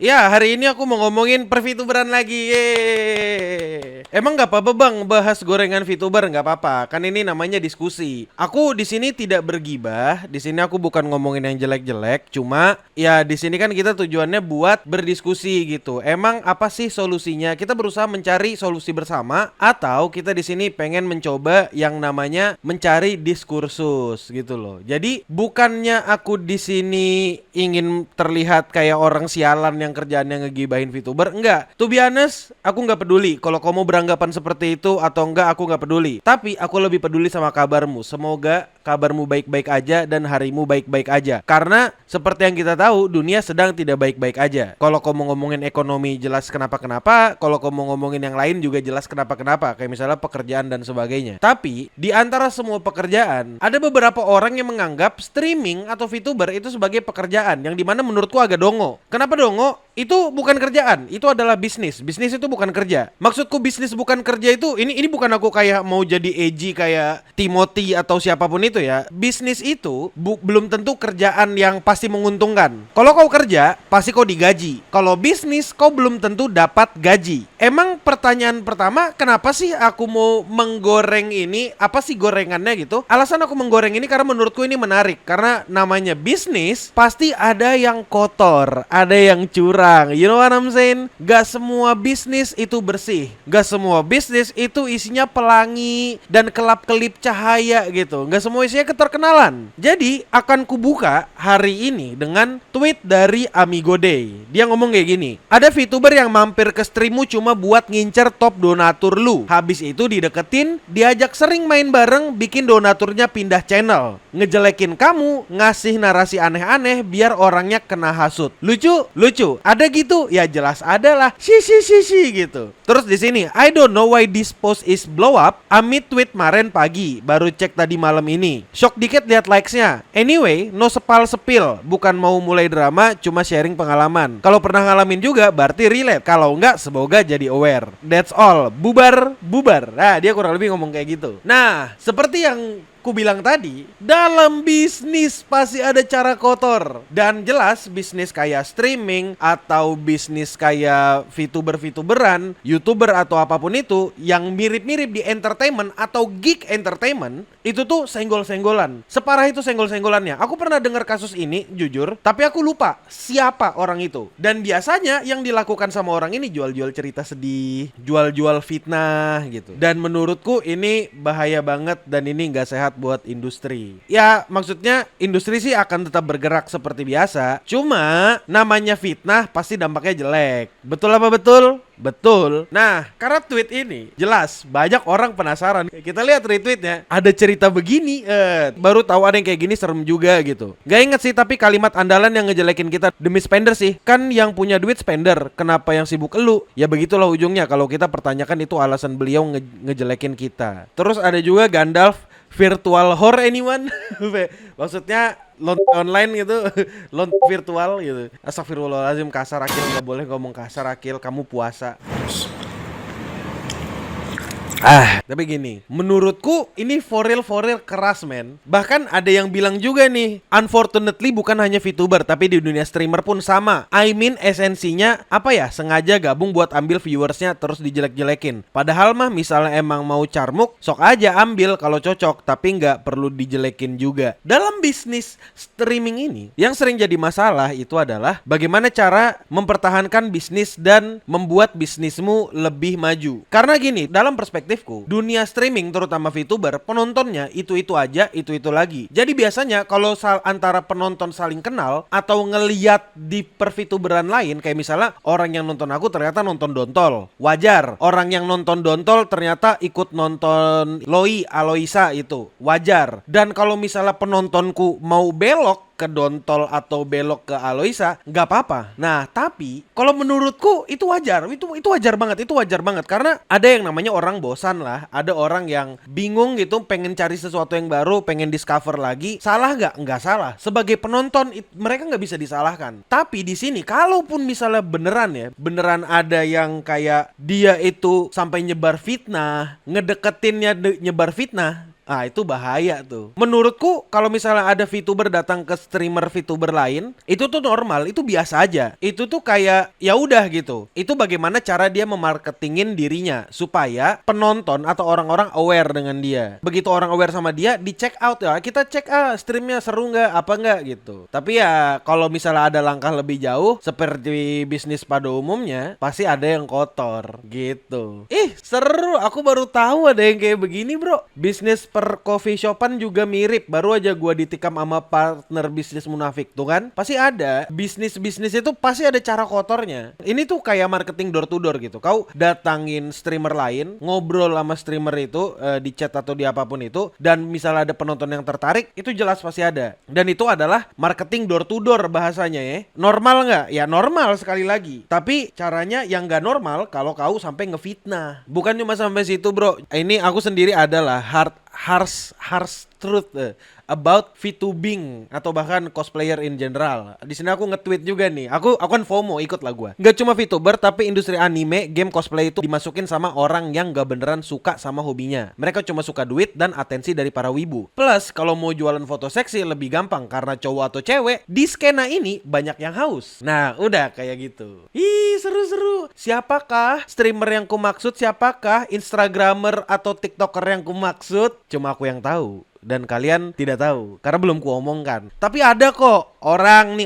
Ya, hari ini aku mau ngomongin per-VTuberan lagi. Yeay. Emang nggak apa-apa bang bahas gorengan VTuber, nggak apa-apa. Kan ini namanya diskusi. Aku di sini tidak bergibah. Di sini aku bukan ngomongin yang jelek-jelek. Cuma ya di sini kan kita tujuannya buat berdiskusi gitu. Emang apa sih solusinya? Kita berusaha mencari solusi bersama atau kita di sini pengen mencoba yang namanya mencari diskursus gitu loh. Jadi bukannya aku di sini ingin terlihat kayak orang sialan yang kerjaannya ngegibahin VTuber, enggak. To be honest, aku nggak peduli kalau kamu beranggapan seperti itu atau enggak, aku nggak peduli. Tapi aku lebih peduli sama kabarmu. Semoga kabarmu baik-baik aja dan harimu baik-baik aja. Karena seperti yang kita tahu, dunia sedang tidak baik-baik aja. Kalau kamu ngomongin ekonomi jelas kenapa-kenapa, kalau kamu ngomongin yang lain juga jelas kenapa-kenapa, kayak misalnya pekerjaan dan sebagainya. Tapi di antara semua pekerjaan, ada beberapa orang yang menganggap streaming atau VTuber itu sebagai pekerjaan, yang dimana menurutku agak dongo. Kenapa dongo? Itu bukan kerjaan, itu adalah bisnis. Bisnis itu bukan kerja. Maksudku bisnis bukan kerja itu, ini bukan aku kayak mau jadi edgy kayak Timothy atau siapapun itu ya. Bisnis itu belum tentu kerjaan yang pasti menguntungkan. Kalau kau kerja, pasti kau digaji. Kalau bisnis, kau belum tentu dapat gaji. Emang pertanyaan pertama, kenapa sih aku mau menggoreng ini? Apa sih gorengannya gitu? Alasan aku menggoreng ini karena menurutku ini menarik. Karena namanya bisnis, pasti ada yang kotor, ada yang curang. You know what I'm saying? Gak semua bisnis itu bersih. Gak semua bisnis itu isinya pelangi dan kelap-kelip cahaya gitu. Gak semua isinya keterkenalan. Jadi akan kubuka hari ini dengan tweet dari Amigo Day. Dia ngomong kayak gini: ada VTuber yang mampir ke streammu cuma buat ngincer top donatur lu. Habis itu dideketin, diajak sering main bareng, bikin donaturnya pindah channel, ngejelekin kamu, ngasih narasi aneh-aneh biar orangnya kena hasut. Lucu? Lucu. Ada gitu? Ya jelas ada lah. Si gitu. Terus di sini, I don't know why this post is blow up. Amit tweet kemarin pagi, baru cek tadi malam ini. Shock dikit lihat likes-nya. Anyway, no sepal sepil. Bukan mau mulai drama, cuma sharing pengalaman. Kalau pernah ngalamin juga, berarti relate. Kalau enggak, semoga jadi aware. That's all. Bubar, bubar. Nah, dia kurang lebih ngomong kayak gitu. Nah, seperti yang ku bilang tadi, dalam bisnis pasti ada cara kotor. Dan jelas bisnis kayak streaming atau bisnis kayak VTuberan, YouTuber atau apapun itu yang mirip-mirip di entertainment atau geek entertainment, itu tuh senggol-senggolan. Separah itu senggol-senggolannya. Aku pernah dengar kasus ini, jujur, tapi aku lupa siapa orang itu. Dan biasanya yang dilakukan sama orang ini jual-jual cerita sedih, jual-jual fitnah gitu. Dan menurutku ini bahaya banget dan ini nggak sehat buat industri. Ya maksudnya industri sih akan tetap bergerak seperti biasa. Cuma namanya fitnah pasti dampaknya jelek. Betul apa betul? Betul. Nah, karena tweet ini jelas banyak orang penasaran. Kita lihat retweetnya, ada cerita begini. Baru tahu ada yang kayak gini, serem juga gitu. Gak inget sih, tapi kalimat andalan yang ngejelekin kita demi spender sih. Kan yang punya duit spender, kenapa yang sibuk elu? Ya begitulah ujungnya kalau kita pertanyakan itu alasan beliau ngejelekin kita. Terus ada juga Gandalf virtual whore anyone? Maksudnya lonte online gitu. Lonte virtual gitu. Astagfirullahaladzim, kasar Akil, gak boleh ngomong kasar Akil, kamu puasa. Tapi gini, menurutku ini for real keras men. Bahkan ada yang bilang juga nih, unfortunately bukan hanya VTuber tapi di dunia streamer pun sama. I mean esensinya apa ya, sengaja gabung buat ambil viewersnya terus dijelek-jelekin. Padahal mah misalnya emang mau carmuk, sok aja ambil kalau cocok, tapi nggak perlu dijelekin juga. Dalam bisnis streaming ini, yang sering jadi masalah itu adalah bagaimana cara mempertahankan bisnis dan membuat bisnismu lebih maju. Karena gini, dalam perspektif dunia streaming terutama VTuber, penontonnya itu-itu aja, itu-itu lagi. Jadi biasanya kalau antara penonton saling kenal atau ngeliat di per-VTuberan lain, kayak misalnya orang yang nonton aku ternyata nonton Dontol, wajar. Orang yang nonton Dontol ternyata ikut nonton Loi Aloisa, itu wajar. Dan kalau misalnya penontonku mau belok ke Dontol atau belok ke Aloisa, nggak apa-apa. Nah, tapi kalau menurutku itu wajar. Itu wajar banget, itu wajar banget. Karena ada yang namanya orang bosan lah. Ada orang yang bingung gitu, pengen cari sesuatu yang baru, pengen discover lagi. Salah nggak? Nggak salah. Sebagai penonton, mereka nggak bisa disalahkan. Tapi di sini, kalaupun misalnya beneran ada yang kayak dia itu sampai nyebar fitnah, ngedeketinnya nyebar fitnah, Ah, itu bahaya tuh. Menurutku kalau misalnya ada VTuber datang ke streamer VTuber lain, itu tuh normal, itu biasa aja. Itu tuh kayak ya udah gitu. Itu bagaimana cara dia memarketingin dirinya supaya penonton atau orang-orang aware dengan dia. Begitu orang aware sama dia, di check out ya. Kita cek streamnya seru nggak, apa nggak gitu. Tapi ya kalau misalnya ada langkah lebih jauh seperti bisnis pada umumnya, pasti ada yang kotor gitu. Ih, seru. Aku baru tahu ada yang kayak begini, bro. Bisnis per coffee shopan juga mirip. Baru aja gua ditikam sama partner bisnis munafik tuh kan. Pasti ada. Bisnis-bisnis itu pasti ada cara kotornya. Ini tuh kayak marketing door to door gitu. Kau datangin streamer lain, ngobrol sama streamer itu di chat atau di apapun itu, dan misalnya ada penonton yang tertarik, itu jelas pasti ada. Dan itu adalah marketing door to door bahasanya ya. Normal nggak? Ya normal sekali lagi. Tapi caranya yang nggak normal kalau kau sampai ngefitnah. Bukan cuma sampai situ, bro. Ini aku sendiri adalah harsh truth about VTubing atau bahkan cosplayer in general. Di sini aku nge-tweet juga nih. Aku kan FOMO, ikut lah gua. Gak cuma VTuber tapi industri anime, game cosplay itu dimasukin sama orang yang gak beneran suka sama hobinya. Mereka cuma suka duit dan atensi dari para wibu. Plus kalau mau jualan foto seksi lebih gampang karena cowok atau cewek di skena ini banyak yang haus. Nah, udah kayak gitu. Ih, seru-seru. Siapakah streamer yang kumaksud? Siapakah Instagramer atau TikToker yang kumaksud? Cuma aku yang tahu. Dan kalian tidak tahu karena belum kuomongkan. Tapi ada kok orang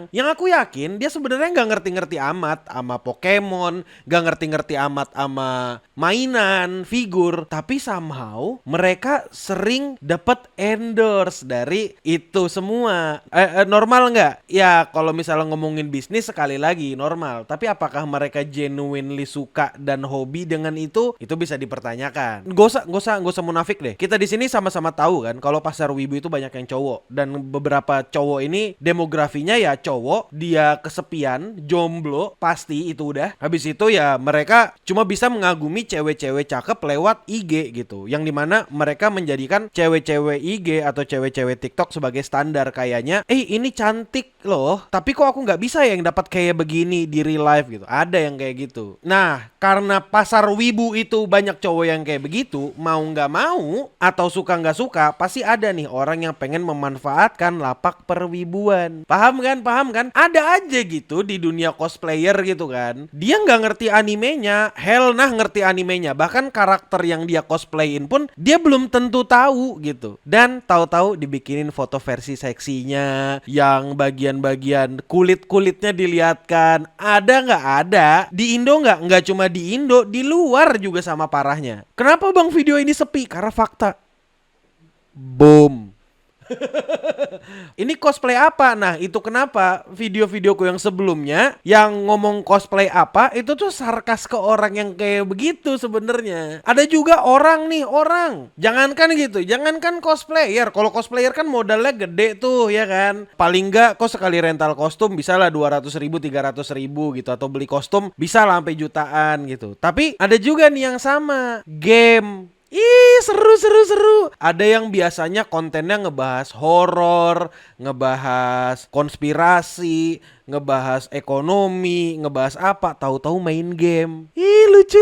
yang aku yakin dia sebenarnya nggak ngerti-ngerti amat sama Pokemon, nggak ngerti-ngerti amat sama mainan, figur, tapi somehow mereka sering dapat endorse dari itu semua. Normal nggak? Ya kalau misalnya ngomongin bisnis sekali lagi normal. Tapi apakah mereka genuinely suka dan hobi dengan itu? Itu bisa dipertanyakan. Gak usah munafik deh. Kita di sini sama-sama tahu kan kalau pasar wibu itu banyak yang cowok, dan beberapa cowok ini demografinya ya cowok, dia kesepian, jomblo, pasti itu udah. Habis itu ya mereka cuma bisa mengagumi cewek-cewek cakep lewat IG gitu, yang dimana mereka menjadikan cewek-cewek IG atau cewek-cewek TikTok sebagai standar kayaknya. Ini cantik loh, tapi kok aku nggak bisa yang dapat kayak begini di real life gitu. Ada yang kayak gitu. Nah, karena pasar wibu itu banyak cowok yang kayak begitu, mau nggak mau atau suka nggak suka, pasti ada nih orang yang pengen memanfaatkan lapak perwibuan. Paham kan? Ada aja gitu di dunia cosplayer gitu kan. Dia nggak ngerti animenya, ngerti animenya. Bahkan karakter yang dia cosplayin pun dia belum tentu tahu gitu. Dan tahu-tahu dibikinin foto versi seksinya, yang bagian-bagian kulit-kulitnya dilihatkan. Ada nggak? Ada. Di Indo nggak cuma di Indo, di luar juga sama parahnya. Kenapa bang video ini sepi? Karena fakta. Boom. Ini cosplay apa? Nah, itu kenapa video-videoku yang sebelumnya yang ngomong cosplay apa itu tuh sarkas ke orang yang kayak begitu sebenarnya. Ada juga orang. Jangankan cosplayer. Kalau cosplayer kan modalnya gede tuh ya kan. Paling enggak kok sekali rental kostum bisa lah 200.000, 300.000 gitu, atau beli kostum bisa lah sampai jutaan gitu. Tapi ada juga nih yang sama, game. Seru. Ada yang biasanya kontennya ngebahas horor, ngebahas konspirasi, ngebahas ekonomi, ngebahas apa, tahu-tahu main game. Lucu.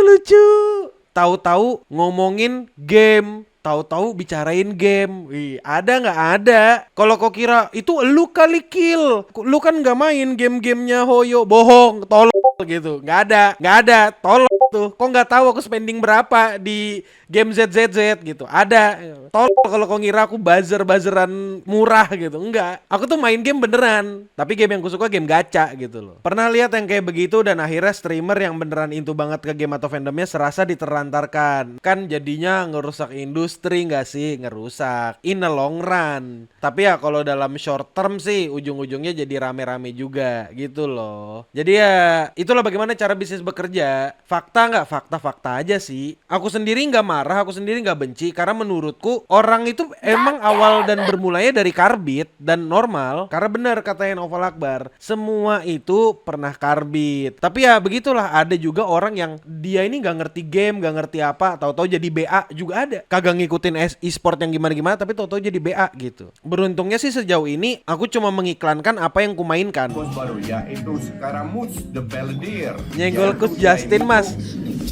Tahu-tahu ngomongin game, tahu-tahu bicarain game. Ada nggak? Ada. Kalau kau kira itu lu kali kill, lu kan nggak main game-gamenya Hoyo, bohong, tolol gitu. Nggak ada, tolol tuh. Kok nggak tahu aku spending berapa di game ZZZ gitu. Ada. Tolol kalau kau ngira aku buzzer-buzzeran murah gitu. Enggak. Aku tuh main game beneran. Tapi game yang aku suka game gacha gitu loh. Pernah lihat yang kayak begitu dan akhirnya streamer yang beneran into banget ke game atau fandomnya serasa diterlantarkan. Kan jadinya ngerusak industri nggak sih? Ngerusak. In the long run. Tapi ya kalau dalam short term sih ujung-ujungnya jadi rame-rame juga gitu loh. Jadi ya itulah bagaimana cara bisnis bekerja. Fakta nggak? Fakta aja sih. Aku sendiri nggak marah, aku sendiri nggak benci, karena menurutku orang itu emang awal dan bermulanya dari karbit dan normal. Karena benar kata Novel Akbar, semua itu pernah karbit. Tapi ya begitulah, ada juga orang yang dia ini nggak ngerti game, nggak ngerti apa, tahu-tahu jadi BA juga ada. Kagak ngikutin e-sport yang gimana-gimana, tapi tahu-tahu jadi BA gitu. Beruntungnya sih sejauh ini aku cuma mengiklankan apa yang kumainkan. Bos baru yaitu Scaramouche the Belvedere. Nyenggol Coach Justin mas.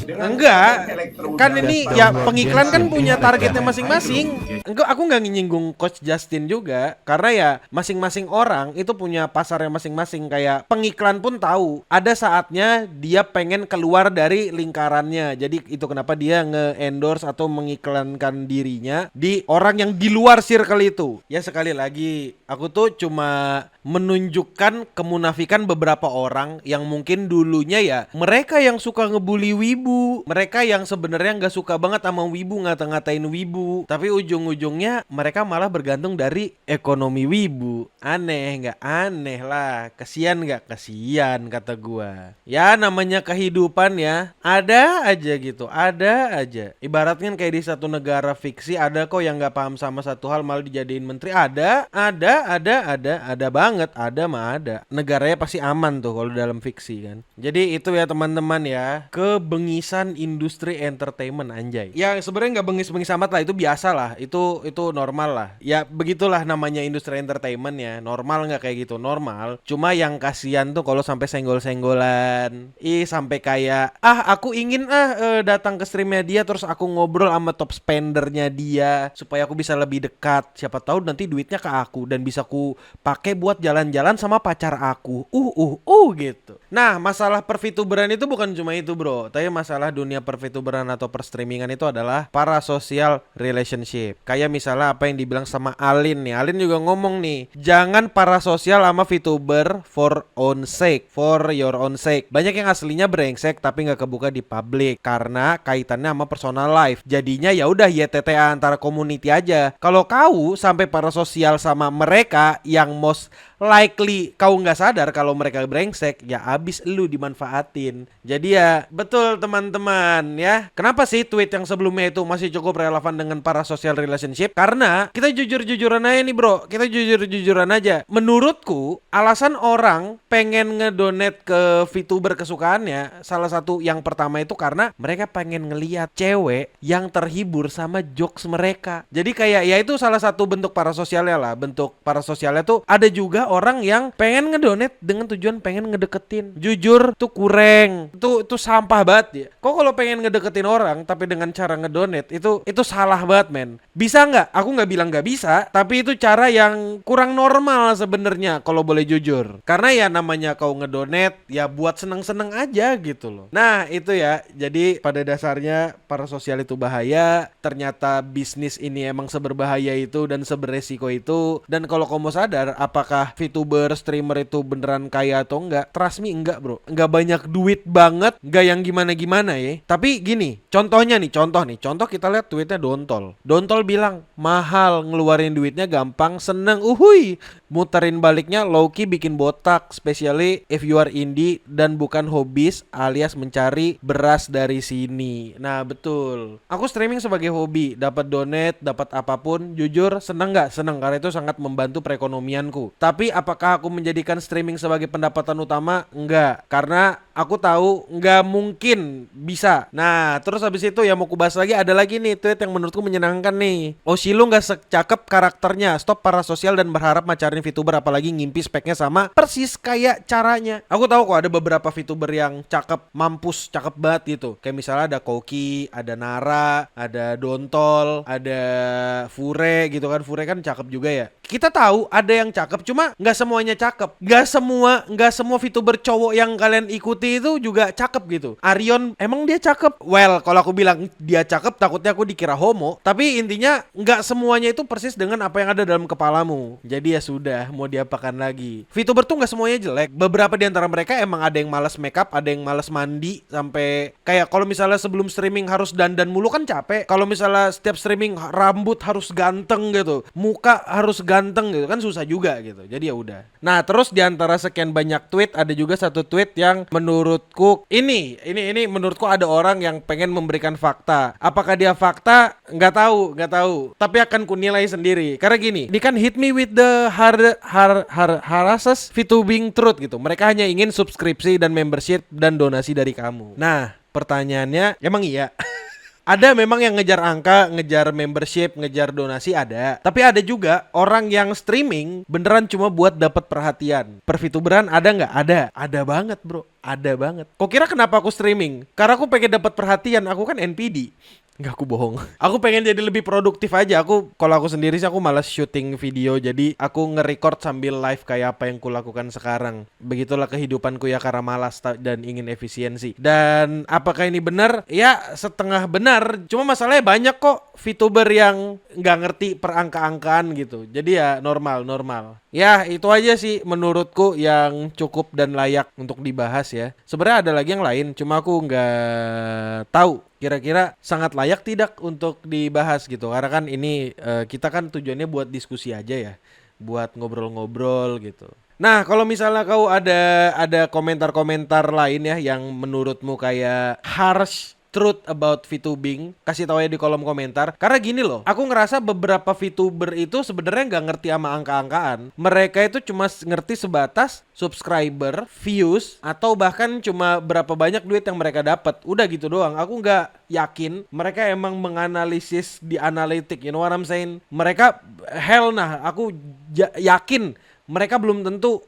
Enggak, kan ini ya pengiklan kan punya targetnya masing-masing. Enggak, aku nggak nyinggung Coach Justin juga, karena ya masing-masing orang itu punya pasarnya masing-masing. Kayak pengiklan pun tahu, ada saatnya dia pengen keluar dari lingkarannya. Jadi itu kenapa dia nge-endorse atau mengiklankan dirinya di orang yang di luar circle itu. Ya sekali lagi, aku tuh cuma menunjukkan kemunafikan beberapa orang yang mungkin dulunya ya mereka yang suka ngebully wibu, mereka yang sebenarnya nggak suka banget sama wibu, ngata-ngatain wibu, tapi ujung-ujungnya mereka malah bergantung dari ekonomi wibu. Aneh nggak? Aneh lah. Kasian nggak? Kasian kata gua. Ya namanya kehidupan ya, ada aja gitu, ada aja. Ibaratnya kayak di satu negara fiksi ada kok yang nggak paham sama satu hal malah dijadiin menteri. Ada banget, ada mah ada. Negaranya pasti aman tuh kalau dalam fiksi kan. Jadi itu ya teman-teman ya, kebengisan industri entertainment anjay. Ya sebenarnya nggak bengis-bengis amat lah, itu biasa lah, itu normal lah. Ya begitulah namanya industri entertainment ya. Normal nggak kayak gitu? Normal. Cuma yang kasihan tuh kalau sampai senggol-senggolan. Sampai kayak aku ingin datang ke streamnya dia terus aku ngobrol sama top spendernya dia supaya aku bisa lebih dekat. Siapa tahu nanti duitnya ke aku dan bisa aku pakai buat jalan-jalan sama pacar aku. Gitu. Nah, masalah perfituberan itu bukan cuma itu, bro. Tapi masalah dunia perfituberan atau perstreamingan itu adalah parasocial relationship. Kayak misalnya apa yang dibilang sama Alin nih. Alin juga ngomong nih, jangan parasosial sama VTuber for own sake, for your own sake. Banyak yang aslinya brengsek tapi nggak kebuka di publik karena kaitannya sama personal life. Jadinya ya udah YTTA antara community aja. Kalau kau sampai parasosial sama mereka yang most likely kau nggak sadar kalau mereka brengsek, ya abis lu dimanfaatin. Jadi ya betul teman-teman ya. Kenapa sih tweet yang sebelumnya itu masih cukup relevan dengan para social relationship? Karena kita jujur-jujuran aja nih bro, kita jujur-jujuran aja. Menurutku alasan orang pengen ngedonate ke VTuber kesukaannya, salah satu yang pertama itu karena mereka pengen ngeliat cewek yang terhibur sama jokes mereka. Jadi kayak ya itu salah satu bentuk parasosialnya lah. Bentuk parasosialnya tuh ada juga orang yang pengen ngedonate dengan tujuan pengen ngedeketin. Jujur tuh kurang. Itu sampah banget ya. Kok kalau pengen ngedeketin orang tapi dengan cara ngedonate itu salah banget men. Bisa nggak? Aku nggak bilang nggak bisa, tapi itu cara yang kurang normal sebenarnya kalau boleh jujur. Karena ya namanya kau ngedonate ya buat seneng-seneng aja gitu loh. Nah itu ya. Jadi pada dasarnya parasosial itu bahaya. Ternyata bisnis ini emang seberbahaya itu dan seberesiko itu. Dan kalau kamu sadar apakah VTuber, streamer itu beneran kaya atau enggak? Trust me enggak bro. Enggak banyak duit banget, enggak yang gimana-gimana ya. Tapi gini, contoh kita lihat tweetnya Dontol. Dontol bilang, mahal ngeluarin duitnya gampang, seneng, muterin baliknya low-key bikin botak, especially if you are indie dan bukan hobis alias mencari beras dari sini. Nah betul, aku streaming sebagai hobi, dapat donate, dapat apapun, jujur seneng gak? Seneng, karena itu sangat membantu perekonomianku. Tapi apakah aku menjadikan streaming sebagai pendapatan utama? Enggak, karena aku tahu nggak mungkin bisa. Nah terus habis itu ya mau kubahas lagi, ada lagi nih tweet yang menurutku menyenangkan nih. Oshilu nggak secakep karakternya, stop parasosial dan berharap macarin VTuber apalagi ngimpi speknya sama persis kayak caranya. Aku tahu kok ada beberapa VTuber yang cakep, mampus cakep banget gitu. Kayak misalnya ada Koki, ada Nara, ada Dontol, ada Fure gitu kan. Fure kan cakep juga ya. Kita tahu ada yang cakep, cuma nggak semuanya cakep. Nggak semua VTuber cowok yang kalian ikuti itu juga cakep gitu. Arion emang dia cakep? Well, kalau aku bilang dia cakep takutnya aku dikira homo. Tapi intinya nggak semuanya itu persis dengan apa yang ada dalam kepalamu. Jadi ya sudah, mau diapakan lagi. VTuber tuh nggak semuanya jelek. Beberapa di antara mereka emang ada yang malas makeup, ada yang malas mandi sampai kayak kalau misalnya sebelum streaming harus dandan mulu kan capek. Kalau misalnya setiap streaming rambut harus ganteng gitu, muka harus ganteng gitu kan susah juga gitu. Jadi ya udah. Nah, terus di antara sekian banyak tweet ada juga satu tweet yang menurutku ini menurutku ada orang yang pengen memberikan fakta. Apakah dia fakta? Nggak tahu. Tapi akan kunilai sendiri. Karena gini, ini kan hit me with the harasses VTubing truth gitu. Mereka hanya ingin subskripsi dan membership dan donasi dari kamu. Nah, pertanyaannya, emang iya? Ada memang yang ngejar angka, ngejar membership, ngejar donasi ada. Tapi ada juga orang yang streaming beneran cuma buat dapat perhatian. Per VTuberan ada nggak? Ada. Ada banget, bro. Ada banget. Kok kira kenapa aku streaming? Karena aku pengen dapat perhatian. Aku kan NPD. Nggak, aku bohong. Aku pengen jadi lebih produktif aja. Kalau aku sendiri sih aku malas syuting video. Jadi aku nge-record sambil live kayak apa yang kulakukan sekarang. Begitulah kehidupanku ya, karena malas dan ingin efisiensi. Dan apakah ini benar? Ya setengah benar. Cuma masalahnya banyak kok VTuber yang nggak ngerti perangka-angkaan gitu. Jadi ya normal. Ya itu aja sih menurutku yang cukup dan layak untuk dibahas ya. Sebenarnya ada lagi yang lain, cuma aku nggak tahu kira-kira sangat layak tidak untuk dibahas gitu. Karena kan ini kita kan tujuannya buat diskusi aja ya, buat ngobrol-ngobrol gitu. Nah, kalau misalnya kau ada komentar-komentar lain ya yang menurutmu kayak harsh truth about VTubing, kasih tahu ya di kolom komentar. Karena gini loh, aku ngerasa beberapa VTuber itu sebenarnya nggak ngerti sama angka-angkaan. Mereka itu cuma ngerti sebatas subscriber, views, atau bahkan cuma berapa banyak duit yang mereka dapat. Udah gitu doang. Aku nggak yakin mereka emang menganalisis di analitik, you know what I'm saying? Mereka aku yakin mereka belum tentu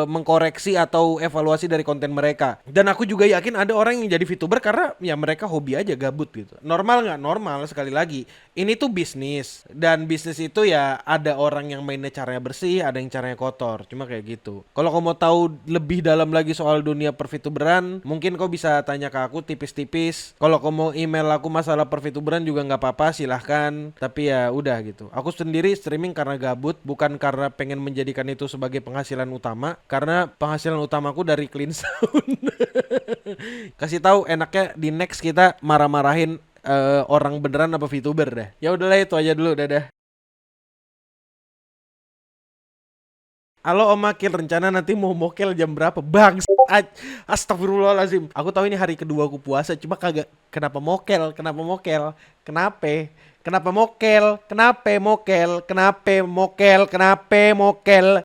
mengkoreksi atau evaluasi dari konten mereka. Dan aku juga yakin ada orang yang jadi VTuber karena ya mereka hobi aja, gabut gitu. Normal nggak? Normal, sekali lagi. Ini tuh bisnis. Dan bisnis itu ya ada orang yang mainnya caranya bersih, ada yang caranya kotor. Cuma kayak gitu. Kalau kau mau tahu lebih dalam lagi soal dunia per-VTuberan, mungkin kau bisa tanya ke aku tipis-tipis. Kalau kau mau email aku masalah per-VTuberan juga nggak apa-apa, silahkan. Tapi ya udah gitu. Aku sendiri streaming karena gabut, bukan karena pengen menjadikan itu sebagai penghasilan utama, karena penghasilan utamaku dari clean sound. Kasih tahu enaknya di next kita marah-marahin orang beneran apa VTuber dah. Ya udahlah, itu aja dulu, dadah. Halo Om Akil, rencana nanti mau mokel jam berapa? Bang, astagfirullahalazim. Aku tahu ini hari kedua aku puasa, cuma kagak. Kenapa mokel? Kenapa mokel? Kenapa? Kenapa mokel? Kenapa mokel? Kenapa mokel? Kenapa mokel?